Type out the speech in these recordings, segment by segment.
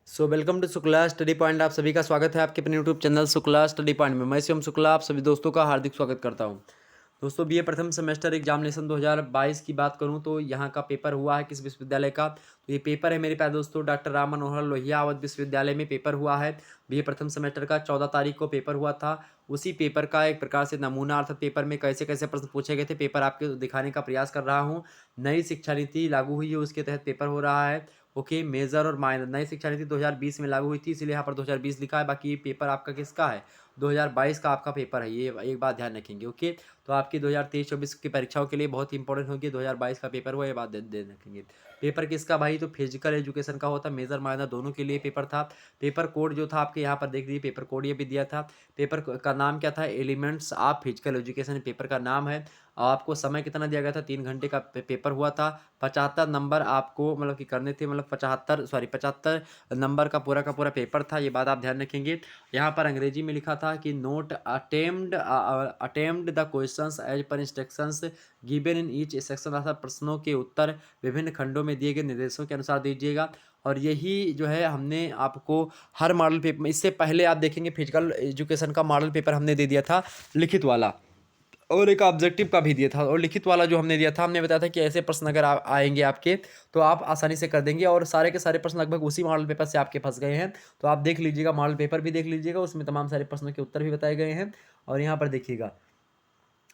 Welcome to Shukla study point. आप सभी का स्वागत है आपके अपने YouTube channel Shukla study point में। मैं शिवम शुक्ला आप सभी दोस्तों का हार्दिक स्वागत करता हूं। दोस्तों बीए प्रथम सेमेस्टर एग्जामिनेशन 2022 की बात करूं तो यहां का पेपर हुआ है किस विश्वविद्यालय का। तो ये पेपर है मेरे प्यारे दोस्तों डॉक्टर राम मनोहर लोहिया अवध विश्वविद्यालय में पेपर हुआ है। बीए प्रथम सेमेस्टर का 14 तारीख को पेपर हुआ था। उसी पेपर का एक प्रकार से नमूना अर्थात पेपर में कैसे कैसे प्रश्न पूछे गए थे पेपर आपके दिखाने का प्रयास कर रहा हूँ। नई शिक्षा नीति लागू हुई है उसके तहत पेपर हो रहा है। ओके, मेजर और माइनर नई शिक्षा नीति 2020 में लागू हुई थी इसलिए यहाँ पर 2020 लिखा है। बाकी ये पेपर आपका किसका है, 2022 का आपका पेपर है। ये एक बात ध्यान रखेंगे। ओके, तो आपकी 2023-24 की परीक्षाओं के लिए बहुत इंपॉर्टेंट होगी। 2022 का पेपर हुआ, ये बात ध्यान रखेंगे। पेपर किसका भाई, तो फिजिकल एजुकेशन का होता, मेजर माइनर दोनों के लिए पेपर था। पेपर कोड जो था आपके यहाँ पर देख लीजिए, पेपर कोड ये भी दिया था। पेपर का नाम क्या था, elements of physical education paper का नाम है। आपको समय कितना दिया गया था, 3 घंटे का पेपर हुआ था। 75 नंबर आपको मतलब कि करने थे, मतलब 75 नंबर का पूरा पेपर था। ये बात आप ध्यान रखेंगे। यहाँ पर अंग्रेजी में लिखा था कि note attempt the questions as per instructions given in each section, अर्थात प्रश्नों के उत्तर विभिन्न खंडों में दिए गए निर्देशों के अनुसार दीजिएगा। और यही जो है हमने आपको हर मॉडल पेपर, इससे पहले आप देखेंगे फिजिकल एजुकेशन का मॉडल पेपर हमने दे दिया था लिखित वाला, और एक ऑब्जेक्टिव का भी दिया था। और लिखित वाला जो हमने दिया था, हमने बताया था कि ऐसे प्रश्न अगर आएंगे आपके तो आप आसानी से कर देंगे। और सारे के सारे प्रश्न लगभग उसी मॉडल पेपर से आपके फंस गए हैं। तो आप देख लीजिएगा, मॉडल पेपर भी देख लीजिएगा, उसमें तमाम सारे प्रश्नों के उत्तर भी बताए गए हैं। और यहाँ पर देखिएगा,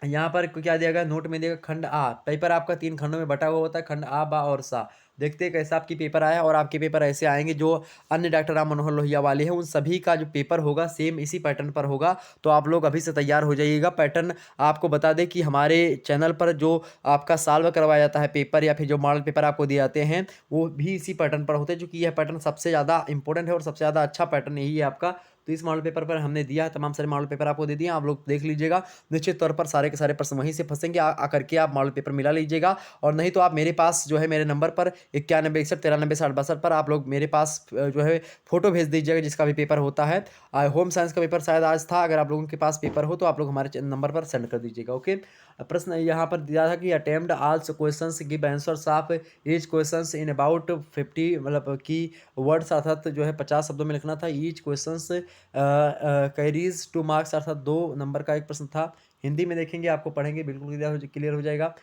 यहाँ पर क्या दिया गया, नोट में दिया गया खंड आ। पेपर आपका 3 खंडों में बटा हुआ होता है, खंड आ बा और सा। देखते हैं कैसा आपकी पेपर आया। और आपके पेपर ऐसे आएंगे जो अन्य डॉक्टर राम मनोहर लोहिया वाले हैं, उन सभी का जो पेपर होगा सेम इसी पैटर्न पर होगा। तो आप लोग अभी से तैयार हो जाइएगा। पैटर्न आपको बता दें कि हमारे चैनल पर जो आपका सॉल्व करवाया जाता है पेपर, या फिर जो मॉडल पेपर आपको दिए जाते हैं, वो भी इसी पैटर्न पर होते हैं। क्योंकि यह पैटर्न सबसे ज़्यादा इंपॉर्टेंट है और सबसे ज़्यादा अच्छा पैटर्न यही है आपका। तो इस मॉडल पेपर पर हमने दिया है, तमाम सारे मॉडल पेपर आपको दे दिए, आप लोग देख लीजिएगा। निश्चित तौर पर सारे के सारे प्रश्न वहीं से फंसेंगे, आकर के आप मॉडल पेपर मिला लीजिएगा। और नहीं तो आप मेरे पास जो है मेरे नंबर पर 9161936062 पर आप लोग मेरे पास जो है फोटो भेज दीजिएगा जिसका भी पेपर होता है। होम साइंस का पेपर शायद आज था, अगर आप लोगों के पास पेपर हो तो आप लोग हमारे नंबर पर सेंड कर दीजिएगा। ओके, प्रश्न यहाँ पर दिया था कि attempt also questions give answers of each questions in about 50 मतलब की वर्ड्स, अर्थात जो है 50 शब्दों में लिखना था। ईच क्वेश्चंस कैरीज 2 मार्क्स, अर्थात 2 नंबर का एक प्रश्न था। हिंदी में देखेंगे, आपको पढ़ेंगे बिल्कुल क्लियर हो जाएगा।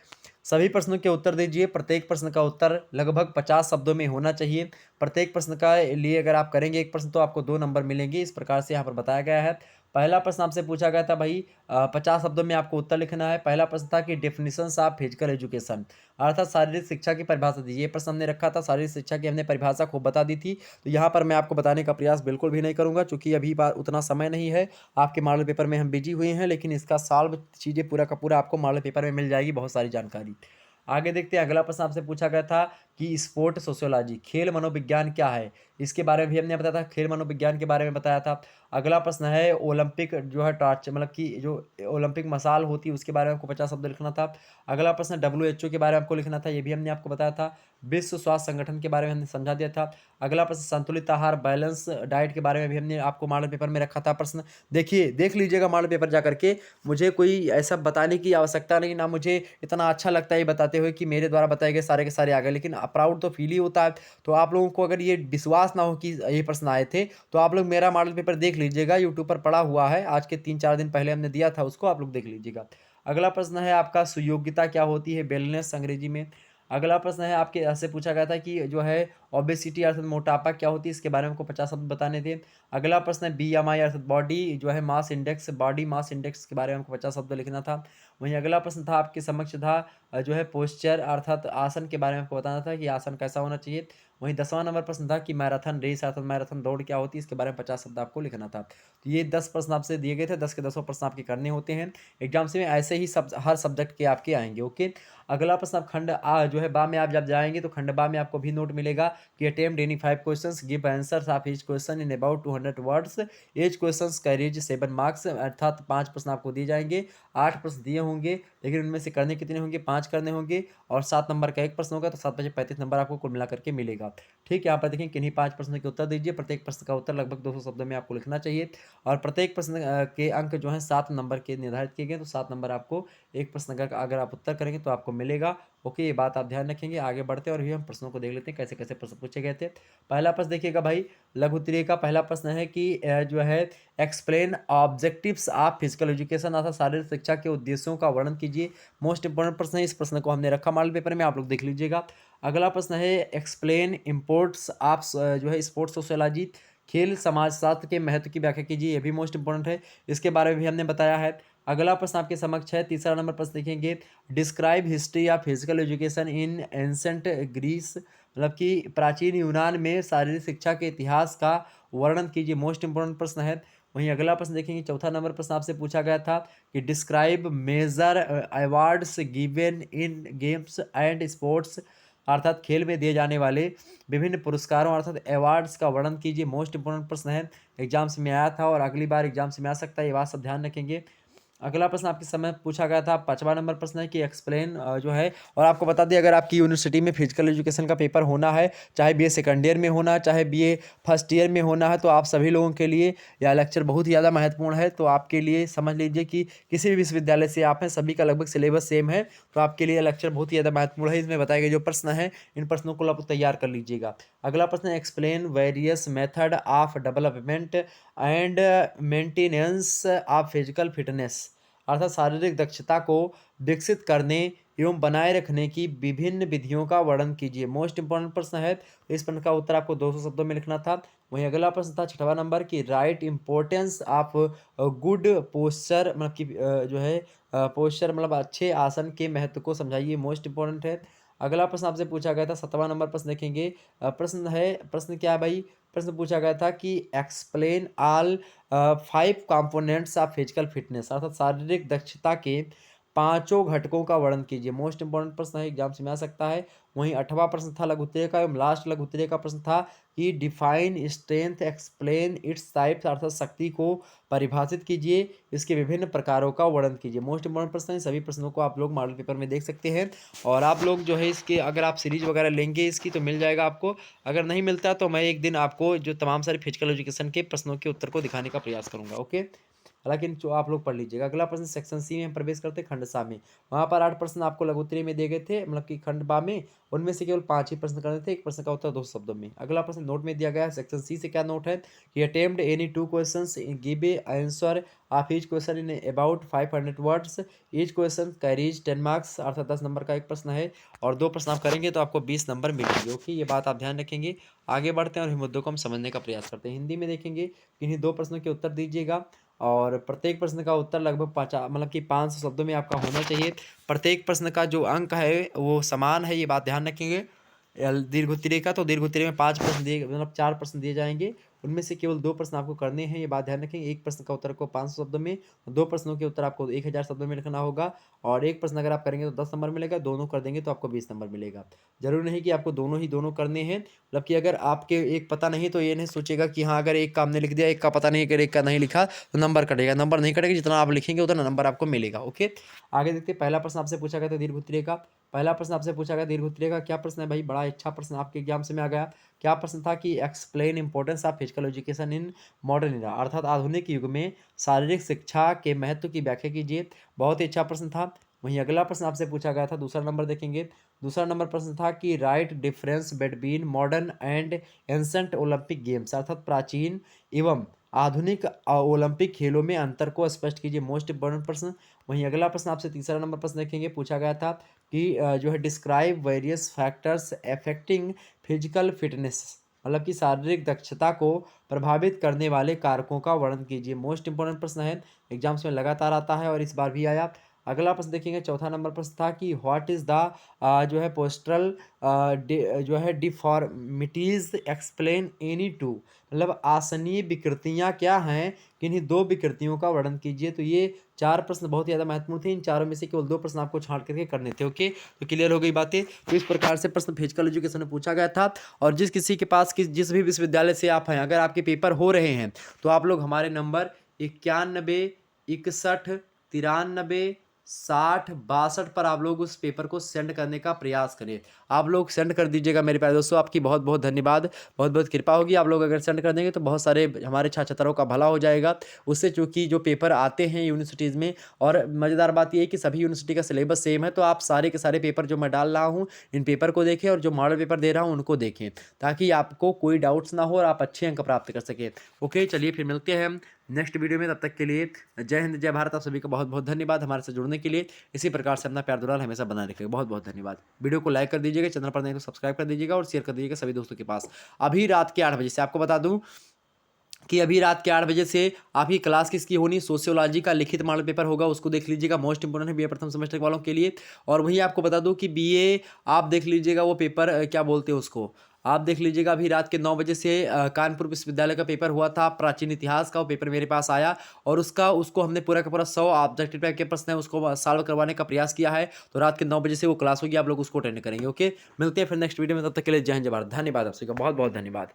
सभी प्रश्नों के उत्तर दीजिए। प्रत्येक प्रश्न का उत्तर लगभग 50 शब्दों में होना चाहिए। प्रत्येक प्रश्न का लिए अगर आप करेंगे एक प्रश्न तो आपको 2 नंबर मिलेंगे। इस प्रकार से यहाँ पर बताया गया है। पहला प्रश्न आपसे पूछा गया था भाई, 50 शब्दों में आपको उत्तर लिखना है। पहला प्रश्न था कि डेफिनेशंस ऑफ फिजिकल एजुकेशन, अर्थात शारीरिक शिक्षा की परिभाषा दीजिए। ये प्रश्न हमने रखा था, शारीरिक शिक्षा की हमने परिभाषा खूब बता दी थी। तो यहाँ पर मैं आपको बताने का प्रयास बिल्कुल भी नहीं करूँगा, चूंकि अभी उतना समय नहीं है। आपके मॉडल पेपर में हम बिजी हुए हैं, लेकिन इसका सॉल्व चीज़ें पूरा का पूरा आपको मॉडल पेपर में मिल जाएगी, बहुत सारी जानकारी। आगे देखते हैं, अगला प्रश्न आपसे पूछा गया था कि स्पोर्ट सोशियोलॉजी, खेल मनोविज्ञान क्या है। इसके बारे में भी हमने बताया था, खेल मनोविज्ञान के बारे में बताया था। अगला प्रश्न है ओलंपिक जो है टॉर्च, मतलब कि जो ओलंपिक मसाल होती है उसके बारे में आपको 50 शब्द लिखना था। अगला प्रश्न WHO के बारे में आपको लिखना था, ये भी हमने आपको बताया था। विश्व स्वास्थ्य संगठन के बारे में हमने समझा दिया था। अगला प्रश्न संतुलित आहार बैलेंस डाइट के बारे में भी हमने आपको मॉडल पेपर में रखा था प्रश्न। देखिए, देख लीजिएगा मॉडल पेपर जा करके। मुझे कोई ऐसा बताने की आवश्यकता नहीं, ना मुझे इतना अच्छा लगता है ये बताते हुए कि मेरे द्वारा बताए गए सारे के सारे आ गए, लेकिन प्राउड तो फील ही होता है। तो आप लोगों को अगर ये विश्वास ना हो कि ये प्रश्न आए थे, तो आप लोग मेरा मॉडल पेपर देख लीजिएगा, यूट्यूब पर पड़ा हुआ है। आज के 3-4 दिन पहले हमने दिया था, उसको आप लोग देख लीजिएगा। अगला प्रश्न है आपका सुयोग्यता क्या होती है, वेलनेस अंग्रेजी में। अगला प्रश्न है आपके यहाँ से पूछा गया था कि जो है ओबेसिटी अर्थात मोटापा क्या होती है, इसके बारे में आपको 50 शब्द बताने थे। अगला प्रश्न है BMI अर्थात बॉडी जो है mass index, body mass index के बारे में आपको 50 शब्द लिखना था। वहीं अगला प्रश्न था आपके समक्ष था जो है पोस्चर अर्थात आसन के बारे में आपको बताना था कि आसन कैसा होना चाहिए। वहीं 10वां नंबर प्रश्न था कि मैराथन रेस अर्थात मैराथन दौड़ क्या होती है, इसके बारे में 50 शब्द आपको लिखना था। तो ये 10 प्रश्न आपसे दिए गए थे, 10 के 10 प्रश्न आपके करने होते हैं एग्जाम से में। ऐसे ही सब हर सब्जेक्ट के आपके आएंगे। ओके, अगला प्रश्न आप खंड आ जो है बा में आप जब जाएंगे तो खंड बा में आपको भी नोट मिलेगा कि attempt any 5 questions, give answers of each question in about 200 words, H questions carries 7 marks, अर्थात 5 प्रश्न आपको दिए जाएंगे। 8 प्रश्न दिए होंगे, लेकिन उनमें से करने कितने होंगे, 5 करने होंगे। और 7 नंबर का एक प्रश्न होगा, तो 7 बचे 35 नंबर आपको कुल मिला करके मिलेगा। ठीक है, यहाँ पर देखें किन्हीं 5 प्रश्नों के उत्तर दीजिए। प्रत्येक प्रश्न का उत्तर लगभग 200 शब्दों में आपको लिखना चाहिए। और प्रत्येक प्रश्न के अंक जो है 7 नंबर के निर्धारित किए गए, तो 7 नंबर आपको एक प्रश्न का अगर आप उत्तर करेंगे तो आपको मिलेगा। ओके, ये बात आप ध्यान रखेंगे। आगे बढ़ते हैं और भी हम प्रश्नों को देख लेते हैं कैसे कैसे प्रश्न पूछे गए थे। पहला प्रश्न देखिएगा भाई, लघु उत्तरीय का पहला प्रश्न है कि जो है explain objectives of physical education, अर्थात शारीरिक शिक्षा के उद्देश्यों का वर्णन कीजिए। मोस्ट इंपॉर्टेंट प्रश्न है, इस प्रश्न को हमने रखा मॉडल पेपर में, आप लोग देख लीजिएगा। अगला प्रश्न है एक्सप्लेन इम्पोर्ट्स ऑफ जो है स्पोर्ट्स सोशियोलॉजी, खेल समाजशास्त्र के महत्व की व्याख्या कीजिए, ये भी मोस्ट इंपॉर्टेंट है, इसके बारे में भी हमने बताया है। अगला प्रश्न आपके समक्ष है, तीसरा नंबर प्रश्न देखेंगे, describe history of physical education in ancient Greece, मतलब कि प्राचीन यूनान में शारीरिक शिक्षा के इतिहास का वर्णन कीजिए, मोस्ट इंपॉर्टेंट प्रश्न है। वहीं अगला प्रश्न देखेंगे, चौथा नंबर प्रश्न आपसे पूछा गया था कि describe major awards given in games and sports, अर्थात खेल में दिए जाने वाले विभिन्न पुरस्कारों अर्थात अवार्ड्स का वर्णन कीजिए, मोस्ट इंपॉर्टेंट प्रश्न है, एग्जाम्स में आया था और अगली बार एग्जाम्स में आ सकता है, ये बात सब ध्यान रखेंगे। अगला प्रश्न आपके समय पूछा गया था, पांचवा नंबर प्रश्न है कि एक्सप्लेन जो है, और आपको बता दें अगर आपकी यूनिवर्सिटी में फिजिकल एजुकेशन का पेपर होना है, चाहे बीए सेकंड ईयर में होना, चाहे बीए फर्स्ट ईयर में होना है, तो आप सभी लोगों के लिए यह लेक्चर बहुत ही ज़्यादा महत्वपूर्ण है। तो आपके लिए समझ लीजिए कि किसी भी विश्वविद्यालय से आप हैं, सभी का लगभग सिलेबस सेम है, तो आपके लिए लेक्चर बहुत ही ज़्यादा महत्वपूर्ण है। इसमें बताए गए जो प्रश्न है, इन प्रश्नों को आप तैयार कर लीजिएगा। अगला प्रश्न है explain various method of development and maintenance of physical fitness, अर्थात शारीरिक दक्षता को विकसित करने एवं बनाए रखने की विभिन्न विधियों का वर्णन कीजिए, मोस्ट इंपॉर्टेंट प्रश्न है। तो इस प्रश्न का उत्तर आपको 200 शब्दों में लिखना था। वहीं अगला प्रश्न था छठवां नंबर की right importance of good posture, मतलब कि जो है पोस्चर मतलब अच्छे आसन के महत्व को समझाइए, मोस्ट इंपॉर्टेंट है। अगला प्रश्न आपसे पूछा गया था, 7वां नंबर प्रश्न देखेंगे। प्रश्न क्या है भाई, प्रश्न पूछा गया था कि explain all 5 components of physical fitness, अर्थात शारीरिक दक्षता के पांचों घटकों का वर्णन कीजिए, मोस्ट इंपॉर्टेंट प्रश्न है, एग्जाम में आ सकता है। वहीं 8वां प्रश्न था लघु उत्तरीय का एवं लास्ट लघु उत्तरीय का प्रश्न था कि define strength explain its types, अर्थात शक्ति को परिभाषित कीजिए, इसके विभिन्न प्रकारों का वर्णन कीजिए, मोस्ट इंपॉर्टेंट प्रश्न है। सभी प्रश्नों को आप लोग मॉडल पेपर में देख सकते हैं, और आप लोग जो है इसके अगर आप सीरीज वगैरह लेंगे इसकी तो मिल जाएगा आपको, अगर नहीं मिलता तो मैं एक दिन आपको जो तमाम सारे फिजिकल एजुकेशन के प्रश्नों के उत्तर को दिखाने का प्रयास करूंगा। ओके, हालांकि जो आप लोग पढ़ लीजिएगा। अगला प्रश्न सेक्शन सी में हम प्रवेश करते हैं, खंड सा में। वहाँ पर 8 प्रश्न आपको लघु उत्तरीय में दिए गए थे, मतलब कि खंड बा में, उनमें से केवल 5 ही प्रश्न करने थे, एक प्रश्न का उत्तर 200 शब्दों में। अगला प्रश्न नोट में दिया गया है, सेक्शन सी से क्या नोट है कि attempt any 2 questions, give A answer of each question in about 500 words, each question carries 10 marks, अर्थात 10 नंबर का एक प्रश्न है, और 2 प्रश्न आप करेंगे तो आपको 20 नंबर मिलेंगे। ओके, ये बात आप ध्यान रखेंगे। आगे बढ़ते हैं और इन मुद्दों को हम समझने का प्रयास करते हैं। हिंदी में देखेंगे, इन्हीं 2 प्रश्नों के उत्तर दीजिएगा, और प्रत्येक प्रश्न का उत्तर लगभग 50 मतलब कि 500 शब्दों में आपका होना चाहिए। प्रत्येक प्रश्न का जो अंक है वो समान है, ये बात ध्यान रखेंगे। दीर्घ उत्तरीय का तो दीर्घ उत्तरीय में 5 प्रश्न दिए, मतलब 4 प्रश्न दिए जाएंगे, उनमें से केवल 2 प्रश्न आपको करने हैं, ये बात ध्यान रखेंगे। एक प्रश्न का उत्तर को 500 शब्दों में, 2 प्रश्नों के उत्तर आपको 1000 शब्दों में लिखना होगा, और एक प्रश्न अगर आप करेंगे तो 10 नंबर मिलेगा, दोनों कर देंगे तो आपको 20 नंबर मिलेगा। जरूरी नहीं कि आपको दोनों करने हैं, मतलब कि अगर आपके एक पता नहीं तो ये नहीं सोचेगा कि हाँ अगर एक का हमने लिख दिया, एक का पता नहीं, अगर एक का नहीं लिखा तो नंबर कटेगा, नंबर नहीं कटेगा, जितना आप लिखेंगे उतना नंबर आपको मिलेगा। ओके, आगे देखते हैं। पहला प्रश्न आपसे पूछा गया था दीर्घ उत्तरीय का, पहला प्रश्न आपसे पूछा गया दीर्घ उत्तरीय का क्या प्रश्न है भाई, बड़ा अच्छा प्रश्न आपके एग्जाम से में आ गया। क्या प्रश्न था कि explain importance of physical education in modern era, अर्थात आधुनिक युग में शारीरिक शिक्षा के महत्व की व्याख्या कीजिए, बहुत ही अच्छा प्रश्न था। वहीं अगला प्रश्न आपसे पूछा गया था, दूसरा नंबर देखेंगे। दूसरा नंबर प्रश्न था कि right difference between modern and ancient Olympic games, अर्थात प्राचीन एवं आधुनिक ओलंपिक खेलों में अंतर को स्पष्ट कीजिए, मोस्ट इंपॉर्टेंट प्रश्न। वहीं अगला प्रश्न आपसे तीसरा नंबर प्रश्न देखेंगे, पूछा गया था कि जो है describe various factors affecting physical fitness, मतलब कि शारीरिक दक्षता को प्रभावित करने वाले कारकों का वर्णन कीजिए, मोस्ट इंपॉर्टेंट प्रश्न है, एग्जाम्स में लगातार आता है और इस बार भी आया। अगला प्रश्न देखेंगे, चौथा नंबर प्रश्न था कि व्हाट इज द जो है पोस्टरल जो है डिफॉर्मिटीज एक्सप्लेन एनी टू, मतलब आसनीय विकृतियां क्या हैं, किन्हीं 2 विकृतियों का वर्णन कीजिए। तो ये 4 प्रश्न बहुत ही ज़्यादा महत्वपूर्ण थे, इन चारों में से केवल 2 प्रश्न आपको छांट करके करने थे। ओके, तो क्लियर हो गई बातें। तो इस प्रकार से प्रश्न फिजिकल एजुकेशन में पूछा गया था, और जिस किसी के पास जिस भी विश्वविद्यालय से आप हैं, अगर आपके पेपर हो रहे हैं तो आप लोग हमारे नंबर 91 61 93 6062 पर आप लोग उस पेपर को सेंड करने का प्रयास करें। आप लोग सेंड कर दीजिएगा मेरे प्यारे दोस्तों, आपकी बहुत बहुत धन्यवाद, बहुत बहुत कृपा होगी। आप लोग अगर सेंड कर देंगे तो बहुत सारे हमारे छात्र छात्राओं का भला हो जाएगा। उससे चूँकि जो पेपर आते हैं यूनिवर्सिटीज़ में, और मज़ेदार बात ये है कि सभी यूनिवर्सिटी का सिलेबस सेम है, तो आप सारे के सारे पेपर जो मैं डाल रहा हूँ, इन पेपर को देखें और जो मॉडल पेपर दे रहा हूँ उनको देखें, ताकि आपको कोई डाउट्स ना हो और आप अच्छे अंक प्राप्त कर सकें। ओके, चलिए फिर मिलते हैं हम नेक्स्ट वीडियो में। तब तक के लिए जय हिंद, जय भारत। आप सभी का बहुत बहुत धन्यवाद हमारे साथ जुड़ने के लिए। इसी प्रकार से अपना प्यार दुलार हमेशा बनाए रखिएगा। बहुत बहुत धन्यवाद। वीडियो को लाइक कर दीजिएगा, चैनल पर नए तो सब्सक्राइब कर दीजिएगा और शेयर कर दीजिएगा सभी दोस्तों के पास। अभी रात के 8 बजे से आपको बता दूं कि अभी रात के 8 बजे से आपकी क्लास किसकी होनी, सोशियोलॉजी का लिखित मॉडल पेपर होगा, उसको देख लीजिएगा। मोस्ट इंपोर्टेंट है बीए प्रथम सेमेस्टर वालों के लिए। और वहीं आपको बता दूं कि बीए आप देख लीजिएगा वो पेपर क्या बोलते हैं उसको, आप देख लीजिएगा। अभी रात के 9 बजे से कानपुर विश्वविद्यालय का पेपर हुआ था, प्राचीन इतिहास का। वो पेपर मेरे पास आया और उसको हमने पूरा का पूरा 100 ऑब्जेक्टिव टाइप के प्रश्न है उसको सॉल्व करवाने का प्रयास किया है। तो रात के 9 बजे से वो क्लास होगी, आप लोग उसको अटेंड करेंगे। ओके, मिलते हैं फिर नेक्स्ट वीडियो में। तब तक के लिए जय हिंद, जय भारत। धन्यवाद आप सभी का, बहुत बहुत धन्यवाद।